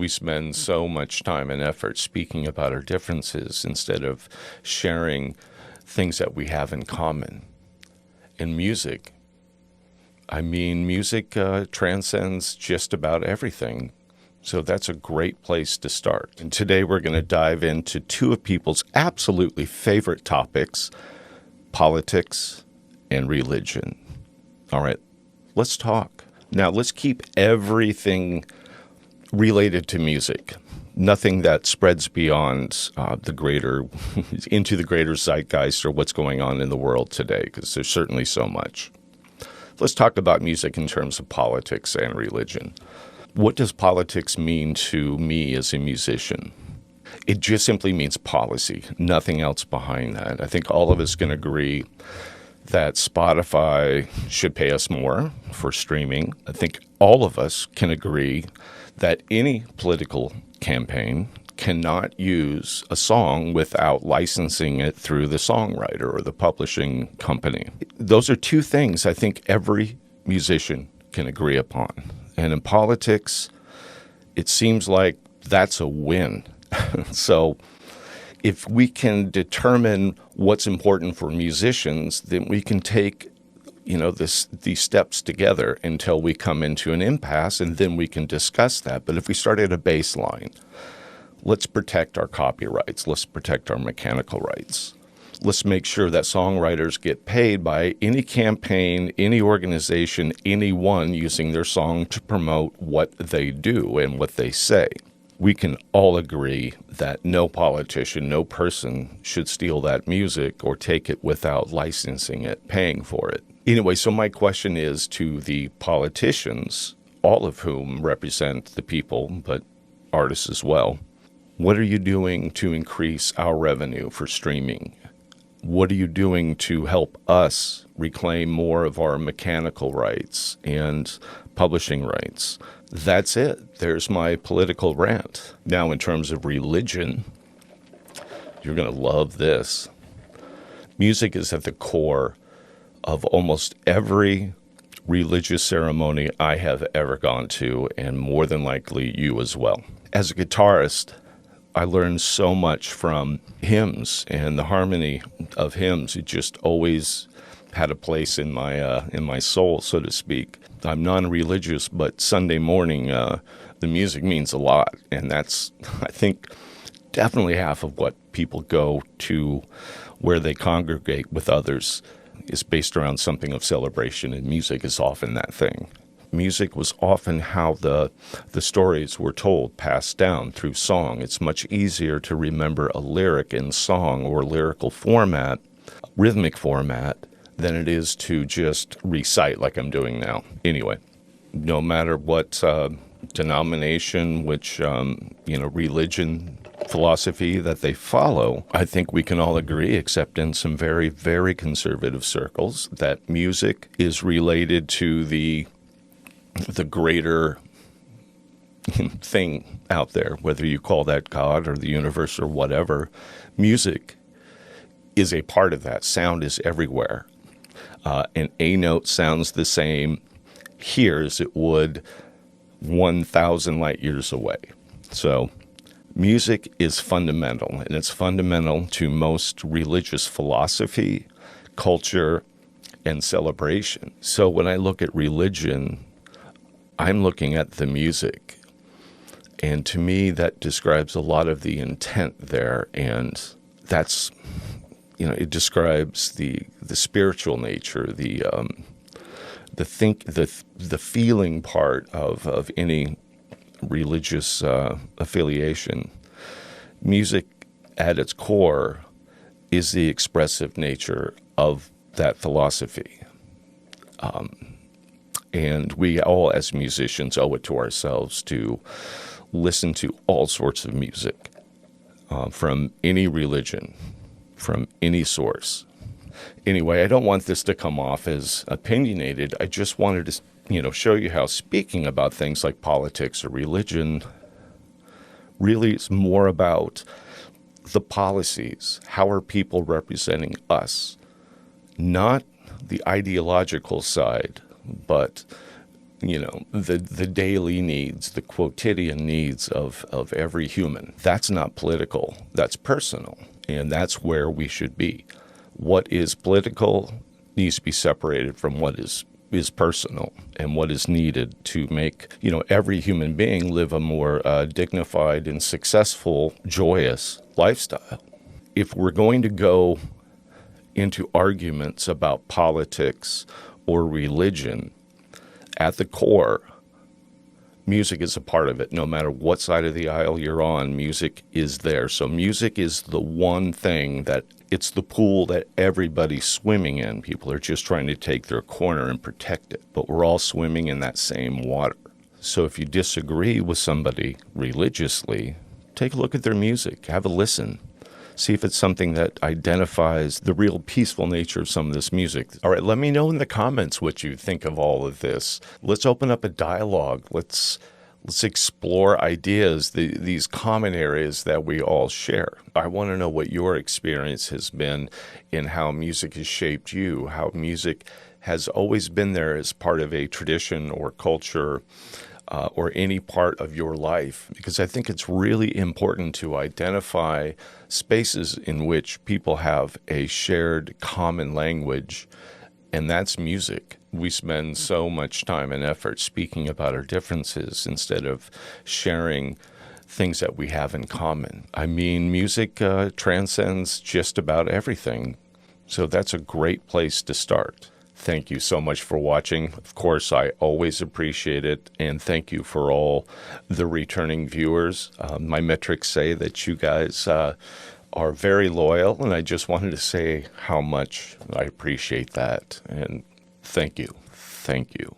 we spend so much time and effort speaking about our differences instead of sharing things that we have in common. In music, music transcends just about everything. So that's a great place to start. And today we're going to dive into two of people's absolutely favorite topics, politics and religion. All right, let's talk. Now, let's keep everything related to music. Nothing that spreads beyond into the greater zeitgeist or what's going on in the world today, because there's certainly so much. Let's talk about music in terms of politics and religion. What does politics mean to me as a musician? It just simply means policy, nothing else behind that. I think all of us can agree that Spotify should pay us more for streaming. I think all of us can agree that any political campaign cannot use a song without licensing it through the songwriter or the publishing company. Those are two things I think every musician can agree upon. And in politics, it seems like that's a win. So if we can determine what's important for musicians, then we can take these steps together until we come into an impasse, and then we can discuss that. But if we start at a baseline, let's protect our copyrights. Let's protect our mechanical rights. Let's make sure that songwriters get paid by any campaign, any organization, anyone using their song to promote what they do and what they say. We can all agree that no politician, no person should steal that music or take it without licensing it, paying for it. Anyway, so my question is to the politicians, all of whom represent the people, but artists as well. What are you doing to increase our revenue for streaming? What are you doing to help us reclaim more of our mechanical rights and publishing rights? That's it. There's my political rant. Now, in terms of religion, you're going to love this. Music is at the core of almost every religious ceremony I have ever gone to, and more than likely you as well. As a guitarist, I learned so much from hymns, and the harmony of hymns, it just always had a place in my soul, so to speak. I'm non-religious, but Sunday morning, the music means a lot, and that's, I think, definitely half of what people go to where they congregate with others is based around something of celebration, and music is often that thing. Music was often how the stories were told, passed down through song. It's much easier to remember a lyric in song or lyrical format, rhythmic format, than it is to just recite like I'm doing now. Anyway, no matter what denomination, which religion, philosophy that they follow, I think we can all agree, except in some very, very conservative circles, that music is related to the greater thing out there, whether you call that God or the universe or whatever. Music is a part of that. Sound is everywhere. An A note sounds the same here as it would 1,000 light years away. So music is fundamental, and it's fundamental to most religious philosophy, culture, and celebration. So when I look at religion, I'm looking at the music. And to me, that describes a lot of the intent there. And that's, it describes the spiritual nature, the feeling part of any religious affiliation. Music at its core is the expressive nature of that philosophy. And we all, as musicians, owe it to ourselves to listen to all sorts of music from any religion, from any source. Anyway, I don't want this to come off as opinionated. I just wanted to, show you how speaking about things like politics or religion really is more about the policies. How are people representing us? Not the ideological side, but the daily needs, the quotidian needs of every human. That's not political. That's personal. And that's where we should be. What is political needs to be separated from what is personal and what is needed to make, every human being live a more dignified and successful, joyous lifestyle. If we're going to go into arguments about politics or religion, at the core, music is a part of it. No matter what side of the aisle you're on, music is there. So music is the one thing it's the pool that everybody's swimming in. People are just trying to take their corner and protect it. But we're all swimming in that same water. So if you disagree with somebody religiously, take a look at their music. Have a listen. See if it's something that identifies the real peaceful nature of some of this music. All right, let me know in the comments what you think of all of this. Let's open up a dialogue. Let's explore ideas, these common areas that we all share. I want to know what your experience has been in how music has shaped you, how music has always been there as part of a tradition or culture, or any part of your life, because I think it's really important to identify spaces in which people have a shared common language, and that's music. We spend so much time and effort speaking about our differences instead of sharing things that we have in common. I mean, music transcends just about everything, so that's a great place to start. Thank you so much for watching. Of course, I always appreciate it, and thank you for all the returning viewers. My metrics say that you guys are very loyal, and I just wanted to say how much I appreciate that, and thank you. Thank you.